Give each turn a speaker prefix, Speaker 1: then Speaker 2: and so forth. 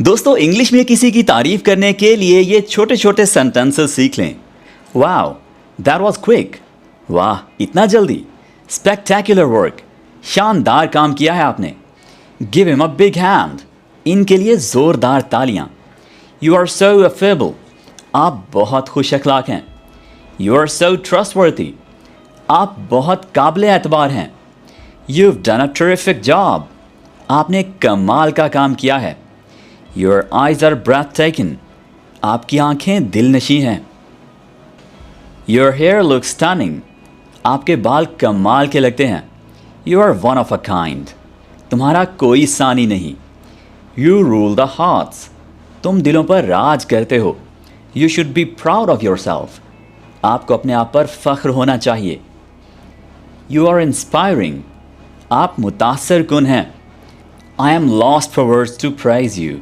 Speaker 1: دوستو انگلش میں کسی کی تعریف کرنے کے لیے یہ چھوٹے چھوٹے سینٹنسز سیکھ لیں. واو دیٹ واز کوئک. واہ اتنا جلدی. اسپیکٹیکولر ورک. شاندار کام کیا ہے آپ نے. گیو ہم اے بگ ہینڈ. ان کے لیے زوردار تالیاں. یو آر سو افیبل. آپ بہت خوش اخلاق ہیں. You are so trustworthy. آپ بہت قابل اعتبار ہیں. You have done a terrific job. آپ نے کمال کا کام کیا ہے. Your eyes are breathtaking. آپ کی آنکھیں دل نشیں ہیں. Your hair look stunning. آپ کے بال کمال کے لگتے ہیں. You are one of a kind. تمہارا کوئی ثانی نہیں. You rule the hearts. تم دلوں پر راج کرتے ہو. You should be proud of yourself. آپ کو اپنے آپ پر فخر ہونا چاہیے. You are inspiring. آپ متاثر کن ہیں. I am lost for words to praise you.